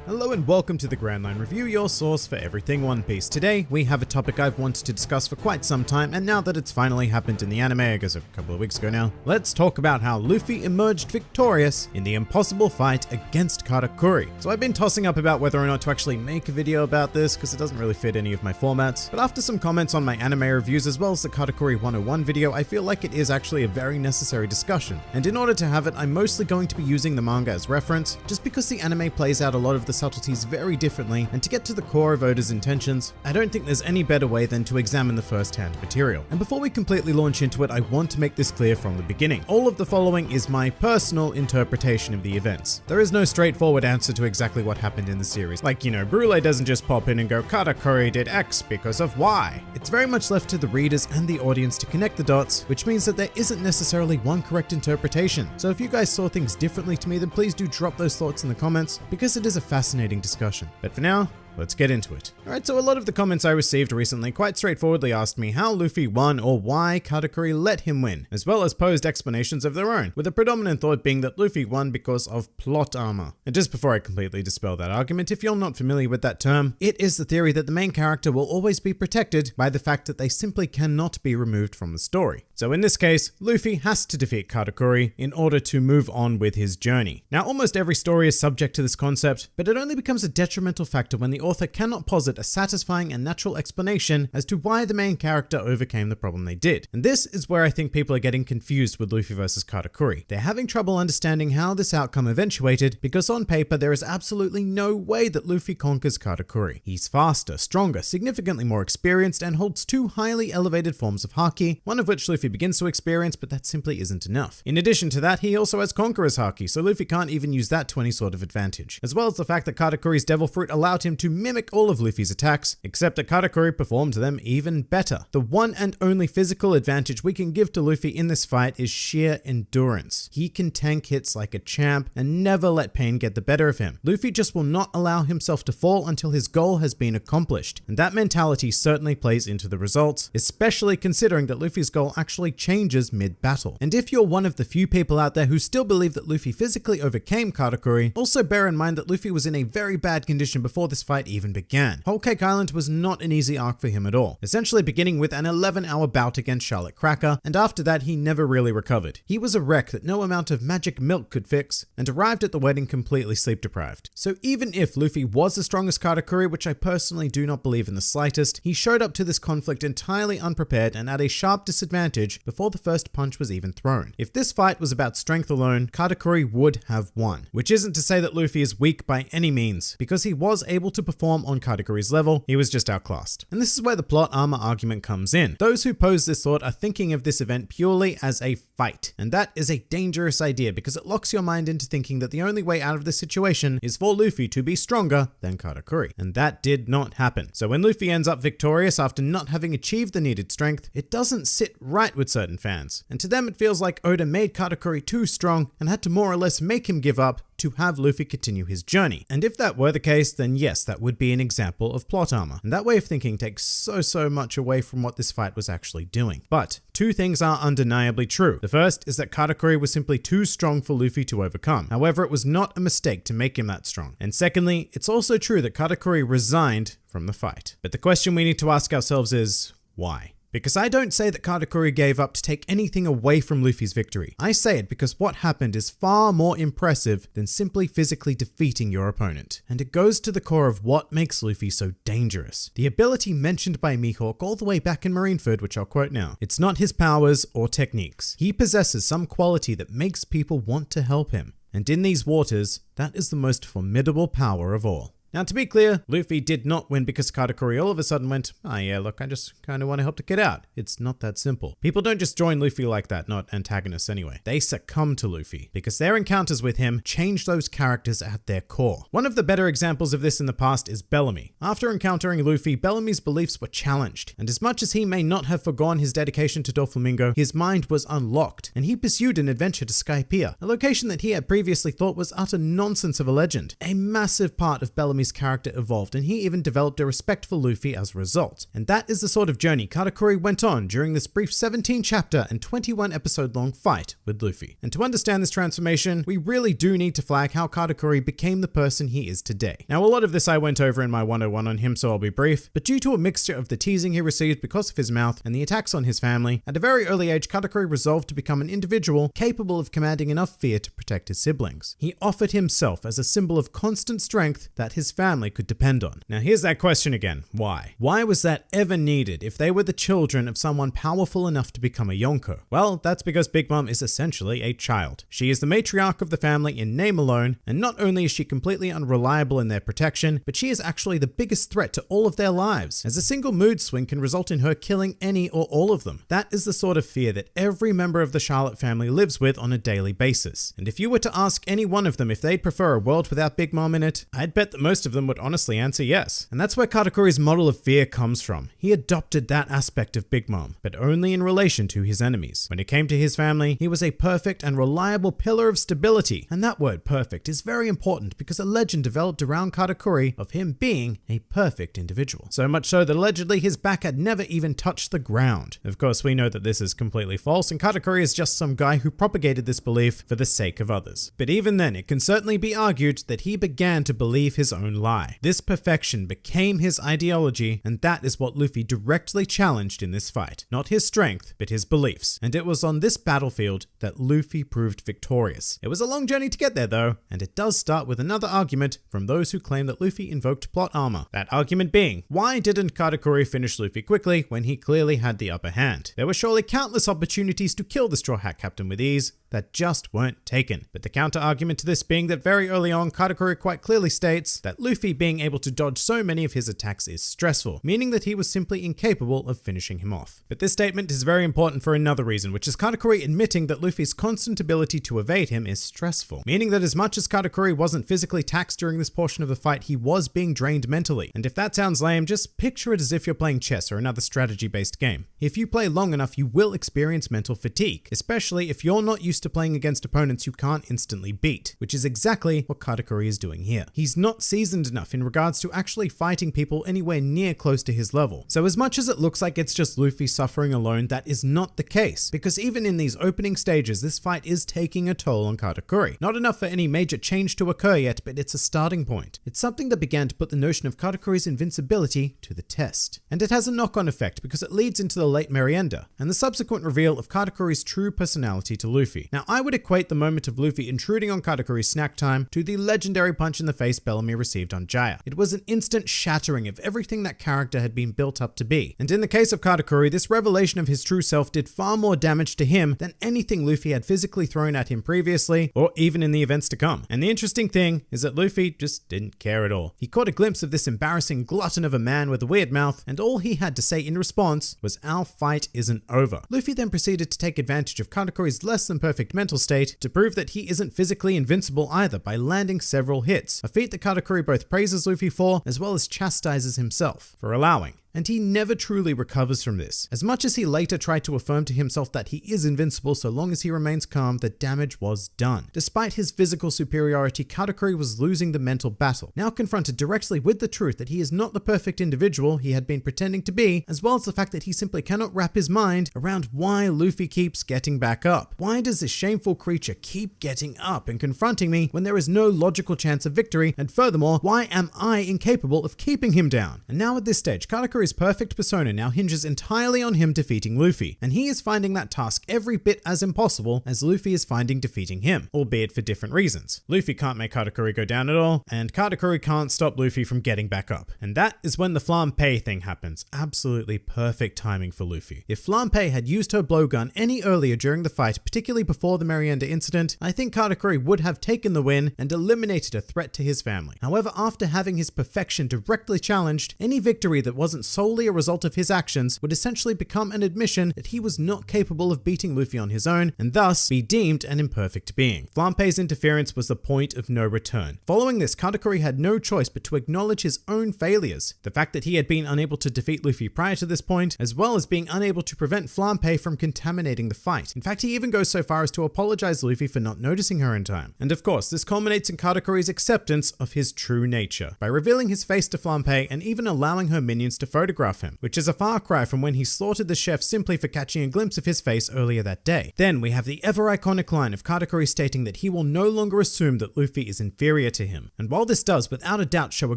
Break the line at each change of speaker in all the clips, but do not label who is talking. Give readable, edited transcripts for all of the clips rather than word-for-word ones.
Hello and welcome to the Grand Line Review, your source for everything One Piece. Today, we have a topic I've wanted to discuss for quite some time, and now that it's finally happened in the anime, I guess a couple of weeks ago now, let's talk about how Luffy emerged victorious in the impossible fight against Katakuri. So I've been tossing up about whether or not to actually make a video about this, because it doesn't really fit any of my formats, but after some comments on my anime reviews as well as the Katakuri 101 video, I feel like it is actually a very necessary discussion. And in order to have it, I'm mostly going to be using the manga as reference, just because the anime plays out a lot of the subtleties very differently, and to get to the core of Oda's intentions, I don't think there's any better way than to examine the first-hand material. And before we completely launch into it, I want to make this clear from the beginning. All of the following is my personal interpretation of the events. There is no straightforward answer to exactly what happened in the series. Like, Brule doesn't just pop in and go, Katakuri did X because of Y. It's very much left to the readers and the audience to connect the dots, which means that there isn't necessarily one correct interpretation. So if you guys saw things differently to me, then please do drop those thoughts in the comments, because it is a fascinating discussion. But for now, let's get into it. Alright, so a lot of the comments I received recently quite straightforwardly asked me how Luffy won or why Katakuri let him win, as well as posed explanations of their own, with the predominant thought being that Luffy won because of plot armor. And just before I completely dispel that argument, if you're not familiar with that term, it is the theory that the main character will always be protected by the fact that they simply cannot be removed from the story. So in this case, Luffy has to defeat Katakuri in order to move on with his journey. Now, almost every story is subject to this concept, but it only becomes a detrimental factor when the author cannot posit a satisfying and natural explanation as to why the main character overcame the problem they did. And this is where I think people are getting confused with Luffy versus Katakuri. They're having trouble understanding how this outcome eventuated, because on paper there is absolutely no way that Luffy conquers Katakuri. He's faster, stronger, significantly more experienced, and holds two highly elevated forms of Haki, one of which Luffy begins to experience, but that simply isn't enough. In addition to that, he also has Conqueror's Haki, so Luffy can't even use that to any sort of advantage. As well as the fact that Katakuri's Devil Fruit allowed him to mimic all of Luffy's attacks, except that Katakuri performed them even better. The one and only physical advantage we can give to Luffy in this fight is sheer endurance. He can tank hits like a champ and never let pain get the better of him. Luffy just will not allow himself to fall until his goal has been accomplished, and that mentality certainly plays into the results, especially considering that Luffy's goal actually changes mid-battle. And if you're one of the few people out there who still believe that Luffy physically overcame Katakuri, also bear in mind that Luffy was in a very bad condition before this fight even began. Whole Cake Island was not an easy arc for him at all, essentially beginning with an 11-hour bout against Charlotte Cracker, and after that he never really recovered. He was a wreck that no amount of magic milk could fix, and arrived at the wedding completely sleep-deprived. So even if Luffy was as strong as Katakuri, which I personally do not believe in the slightest, he showed up to this conflict entirely unprepared and at a sharp disadvantage before the first punch was even thrown. If this fight was about strength alone, Katakuri would have won. Which isn't to say that Luffy is weak by any means, because he was able to perform on Katakuri's level, he was just outclassed. And this is where the plot armor argument comes in. Those who pose this thought are thinking of this event purely as a fight, and that is a dangerous idea because it locks your mind into thinking that the only way out of this situation is for Luffy to be stronger than Katakuri. And that did not happen. So when Luffy ends up victorious after not having achieved the needed strength, it doesn't sit right with certain fans. And to them it feels like Oda made Katakuri too strong and had to more or less make him give up to have Luffy continue his journey. And if that were the case, then yes, that would be an example of plot armor. And that way of thinking takes so much away from what this fight was actually doing. But two things are undeniably true. The first is that Katakuri was simply too strong for Luffy to overcome. However, it was not a mistake to make him that strong. And secondly, it's also true that Katakuri resigned from the fight. But the question we need to ask ourselves is, why? Because I don't say that Katakuri gave up to take anything away from Luffy's victory. I say it because what happened is far more impressive than simply physically defeating your opponent. And it goes to the core of what makes Luffy so dangerous. The ability mentioned by Mihawk all the way back in Marineford, which I'll quote now. It's not his powers or techniques. He possesses some quality that makes people want to help him. And in these waters, that is the most formidable power of all. Now, to be clear, Luffy did not win because Katakuri all of a sudden went, oh yeah, look, I just kind of want to help the kid out. It's not that simple. People don't just join Luffy like that, not antagonists anyway. They succumb to Luffy because their encounters with him change those characters at their core. One of the better examples of this in the past is Bellamy. After encountering Luffy, Bellamy's beliefs were challenged, and as much as he may not have forgone his dedication to Doflamingo, his mind was unlocked, and he pursued an adventure to Skypiea, a location that he had previously thought was utter nonsense of a legend. A massive part of Bellamy's Nami's character evolved, and he even developed a respect for Luffy as a result. And that is the sort of journey Katakuri went on during this brief 17 chapter and 21 episode long fight with Luffy. And to understand this transformation, we really do need to flag how Katakuri became the person he is today. Now, a lot of this I went over in my 101 on him, so I'll be brief, but due to a mixture of the teasing he received because of his mouth and the attacks on his family, at a very early age, Katakuri resolved to become an individual capable of commanding enough fear to protect his siblings. He offered himself as a symbol of constant strength that his family could depend on. Now, here's that question again. Why? Why was that ever needed if they were the children of someone powerful enough to become a Yonko? Well, that's because Big Mom is essentially a child. She is the matriarch of the family in name alone, and not only is she completely unreliable in their protection, but she is actually the biggest threat to all of their lives, as a single mood swing can result in her killing any or all of them. That is the sort of fear that every member of the Charlotte family lives with on a daily basis. And if you were to ask any one of them if they'd prefer a world without Big Mom in it, I'd bet that most of them would honestly answer yes. And that's where Katakuri's model of fear comes from. He adopted that aspect of Big Mom, but only in relation to his enemies. When it came to his family, he was a perfect and reliable pillar of stability. And that word perfect is very important because a legend developed around Katakuri of him being a perfect individual. So much so that allegedly his back had never even touched the ground. Of course, we know that this is completely false, and Katakuri is just some guy who propagated this belief for the sake of others. But even then, it can certainly be argued that he began to believe his own lie. This perfection became his ideology, and that is what Luffy directly challenged in this fight. Not his strength, but his beliefs. And it was on this battlefield that Luffy proved victorious. It was a long journey to get there though, and it does start with another argument from those who claim that Luffy invoked plot armor. That argument being, why didn't Katakuri finish Luffy quickly when he clearly had the upper hand? There were surely countless opportunities to kill the Straw Hat Captain with ease that just weren't taken. But the counter argument to this being that very early on, Katakuri quite clearly states that Luffy being able to dodge so many of his attacks is stressful, meaning that he was simply incapable of finishing him off. But this statement is very important for another reason, which is Katakuri admitting that Luffy's constant ability to evade him is stressful, meaning that as much as Katakuri wasn't physically taxed during this portion of the fight, he was being drained mentally. And if that sounds lame, just picture it as if you're playing chess or another strategy-based game. If you play long enough, you will experience mental fatigue, especially if you're not used to playing against opponents you can't instantly beat, which is exactly what Katakuri is doing here. He's not seasoned enough in regards to actually fighting people anywhere near close to his level. So as much as it looks like it's just Luffy suffering alone, that is not the case, because even in these opening stages, this fight is taking a toll on Katakuri. Not enough for any major change to occur yet, but it's a starting point. It's something that began to put the notion of Katakuri's invincibility to the test. And it has a knock-on effect because it leads into the late Merienda, and the subsequent reveal of Katakuri's true personality to Luffy. Now, I would equate the moment of Luffy intruding on Katakuri's snack time to the legendary punch in the face Bellamy received on Jaya. It was an instant shattering of everything that character had been built up to be. And in the case of Katakuri, this revelation of his true self did far more damage to him than anything Luffy had physically thrown at him previously, or even in the events to come. And the interesting thing is that Luffy just didn't care at all. He caught a glimpse of this embarrassing glutton of a man with a weird mouth, and all he had to say in response was, "Our fight isn't over." Luffy then proceeded to take advantage of Katakuri's less than perfect mental state to prove that he isn't physically invincible either by landing several hits, a feat that Katakuri both praises Luffy for as well as chastises himself for allowing. And he never truly recovers from this. As much as he later tried to affirm to himself that he is invincible so long as he remains calm, the damage was done. Despite his physical superiority, Katakuri was losing the mental battle, now confronted directly with the truth that he is not the perfect individual he had been pretending to be, as well as the fact that he simply cannot wrap his mind around why Luffy keeps getting back up. Why does this shameful creature keep getting up and confronting me when there is no logical chance of victory, and furthermore, why am I incapable of keeping him down? And now at this stage, Katakuri's perfect persona now hinges entirely on him defeating Luffy, and he is finding that task every bit as impossible as Luffy is finding defeating him, albeit for different reasons. Luffy can't make Katakuri go down at all, and Katakuri can't stop Luffy from getting back up. And that is when the Flampe thing happens. Absolutely perfect timing for Luffy. If Flampe had used her blowgun any earlier during the fight, particularly before the Merienda incident, I think Katakuri would have taken the win and eliminated a threat to his family. However, after having his perfection directly challenged, any victory that wasn't solely a result of his actions would essentially become an admission that he was not capable of beating Luffy on his own, and thus be deemed an imperfect being. Flampe's interference was the point of no return. Following this, Katakuri had no choice but to acknowledge his own failures. The fact that he had been unable to defeat Luffy prior to this point, as well as being unable to prevent Flampe from contaminating the fight. In fact, he even goes so far as to apologize Luffy for not noticing her in time. And of course, this culminates in Katakuri's acceptance of his true true nature by revealing his face to Flampe and even allowing her minions to photograph him, which is a far cry from when he slaughtered the chef simply for catching a glimpse of his face earlier that day. Then we have the ever iconic line of Katakuri stating that he will no longer assume that Luffy is inferior to him. And while this does without a doubt show a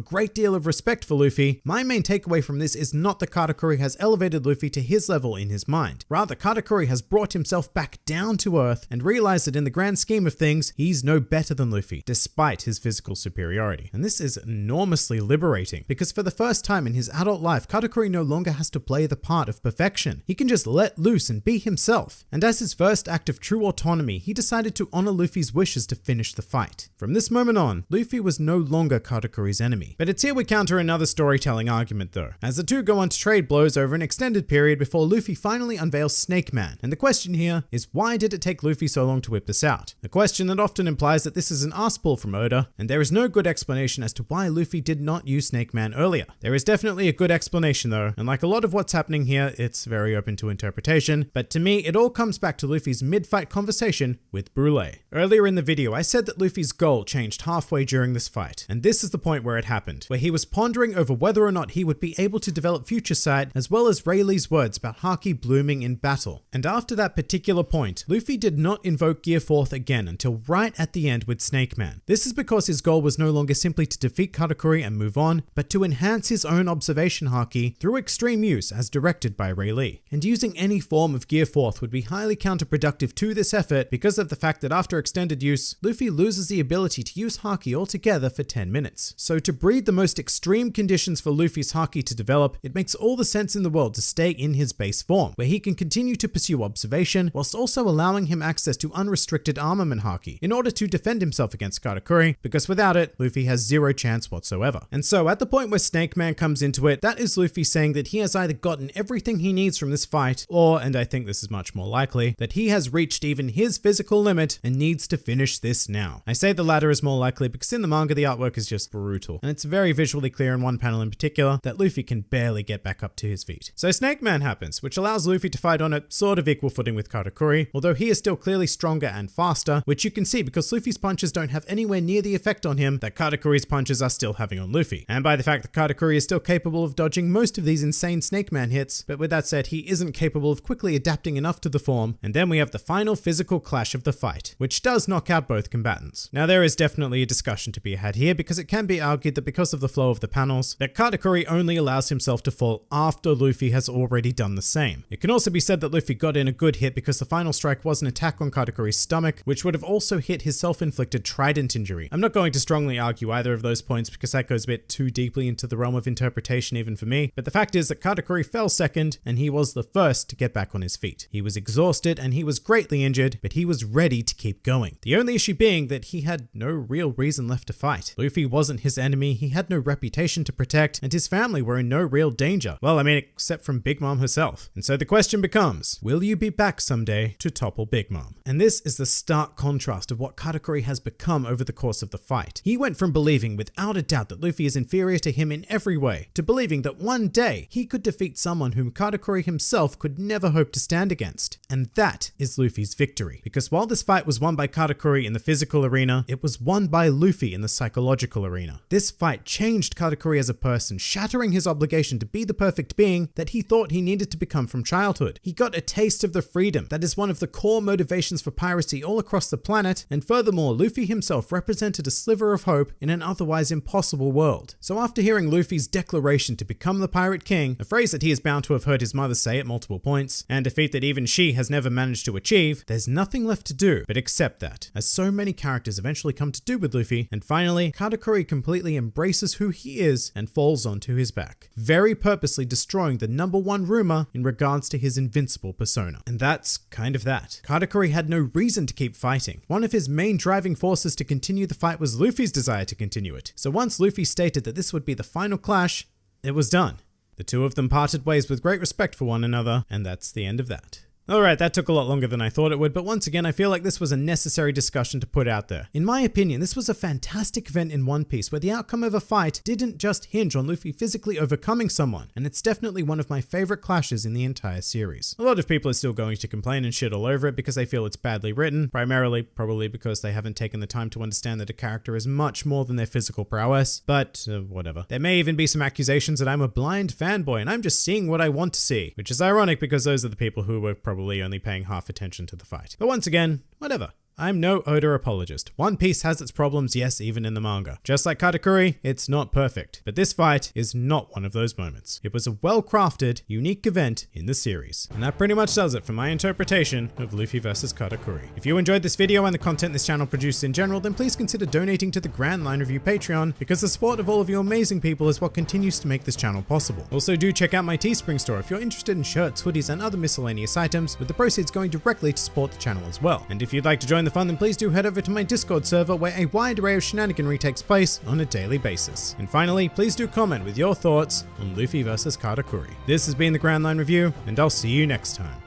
great deal of respect for Luffy, my main takeaway from this is not that Katakuri has elevated Luffy to his level in his mind. Rather, Katakuri has brought himself back down to earth and realized that in the grand scheme of things, he's no better than Luffy, despite his physical superiority. And this is enormously liberating, because for the first time in his adult life, Katakuri no longer has to play the part of perfection. He can just let loose and be himself. And as his first act of true autonomy, he decided to honor Luffy's wishes to finish the fight. From this moment on, Luffy was no longer Katakuri's enemy. But it's here we counter another storytelling argument though, as the two go on to trade blows over an extended period before Luffy finally unveils Snake Man. And the question here is, why did it take Luffy so long to whip this out? A question that often implies that this is an ass pull from Oda, and there is no good explanation as to why Luffy did not use Snake Man earlier. There is definitely a good explanation though, and like a lot of what's happening here, it's very open to interpretation, but to me, it all comes back to Luffy's mid-fight conversation with Brule. Earlier in the video, I said that Luffy's goal changed halfway during this fight, and this is the point where it happened, where he was pondering over whether or not he would be able to develop Future Sight, as well as Rayleigh's words about Haki blooming in battle. And after that particular point, Luffy did not invoke Gear Forth again until right at the end with Snake Man. This is because his goal was no longer simply to defeat Katakuri and move on, but to enhance his own observation Haki through extreme use as directed by Rayleigh. And using any form of Gear Forth would be highly counterproductive to this effort because of the fact that after extended use, Luffy loses the ability to use Haki altogether for 10 minutes. So to breed the most extreme conditions for Luffy's Haki to develop, it makes all the sense in the world to stay in his base form, where he can continue to pursue observation whilst also allowing him access to unrestricted armament Haki in order to defend himself against Katakuri, because without it, Luffy has zero chance whatsoever. And so at the point where Snake Man comes into it, that is Luffy saying that he has either gotten everything he needs from this fight, or, and I think this is much more likely, that he has reached even his physical limit and needs to finish this now. I say the latter is more likely because in the manga the artwork is just brutal, and it's very visually clear in one panel in particular that Luffy can barely get back up to his feet. So Snake Man happens, which allows Luffy to fight on a sort of equal footing with Katakuri, although he is still clearly stronger and faster, which you can see because Luffy's punches don't have anywhere near the effect on him that Katakuri's punches are still having on Luffy, and by the fact that Katakuri is still capable of dodging most of these insane Snake Man hits, but with that said, he isn't capable of quickly adapting enough to the form, and then we have the final physical clash of the fight, which does knock out both combatants. Now there is definitely a discussion to be had here because it can be argued that because of the flow of the panels, that Katakuri only allows himself to fall after Luffy has already done the same. It can also be said that Luffy got in a good hit because the final strike was an attack on Katakuri's stomach, which would have also hit his self-inflicted trident injury. I'm not going to strongly argue either of those points because that goes a bit too deeply into the realm of interpretation even for me, but the fact is that Katakuri fell second and he was the first to get back on his feet. He was exhausted and he was greatly injured, but he was ready to keep going. The only issue being that he had no real reason left to fight. Luffy wasn't his enemy, he had no reputation to protect, and his family were in no real danger. Well, I mean, except from Big Mom herself. And so the question becomes, will you be back someday to topple Big Mom? And this is the stark contrast of what Katakuri has become over the course of the fight. He went from believing without a doubt that Luffy is inferior to him in every way, to believing that one day he could defeat someone whom Katakuri himself could never hope to stand against. And that is Luffy's victory. Because while this fight was won by Katakuri in the physical arena, it was won by Luffy in the psychological arena. This fight changed Katakuri as a person, shattering his obligation to be the perfect being that he thought he needed to become from childhood. He got a taste of the freedom that is one of the core motivations for piracy all across the planet, and furthermore, Luffy himself represented a sliver of hope in an otherwise impossible world. So after hearing Luffy's declaration to become the Pirate King, a phrase that he is bound to have heard his mother say at multiple points, and a feat that even she has never managed to achieve, there's nothing left to do but accept that, as so many characters eventually come to do with Luffy, and finally, Katakuri completely embraces who he is and falls onto his back, very purposely destroying the #1 rumor in regards to his invincible persona. And that's kind of that. Katakuri had no reason to keep fighting. One of his main driving forces to continue the fight was Luffy's desire to continue it. So once Luffy stated that this would be the final clash, it was done. The two of them parted ways with great respect for one another, and that's the end of that. Alright, that took a lot longer than I thought it would, but once again, I feel like this was a necessary discussion to put out there. In my opinion, this was a fantastic event in One Piece where the outcome of a fight didn't just hinge on Luffy physically overcoming someone, and it's definitely one of my favorite clashes in the entire series. A lot of people are still going to complain and shit all over it because they feel it's badly written, primarily probably because they haven't taken the time to understand that a character is much more than their physical prowess, but whatever. There may even be some accusations that I'm a blind fanboy and I'm just seeing what I want to see, which is ironic because those are the people who were probably only paying half attention to the fight. But once again, whatever. I'm no Oda apologist. One Piece has its problems, yes, even in the manga. Just like Katakuri, it's not perfect. But this fight is not one of those moments. It was a well-crafted, unique event in the series. And that pretty much does it for my interpretation of Luffy vs. Katakuri. If you enjoyed this video and the content this channel produces in general, then please consider donating to the Grand Line Review Patreon, because the support of all of you amazing people is what continues to make this channel possible. Also, do check out my Teespring store if you're interested in shirts, hoodies, and other miscellaneous items, with the proceeds going directly to support the channel as well. And if you'd like to join the fun, then please do head over to my Discord server where a wide array of shenaniganry takes place on a daily basis. And finally, please do comment with your thoughts on Luffy vs. Katakuri. This has been the Grand Line Review, and I'll see you next time.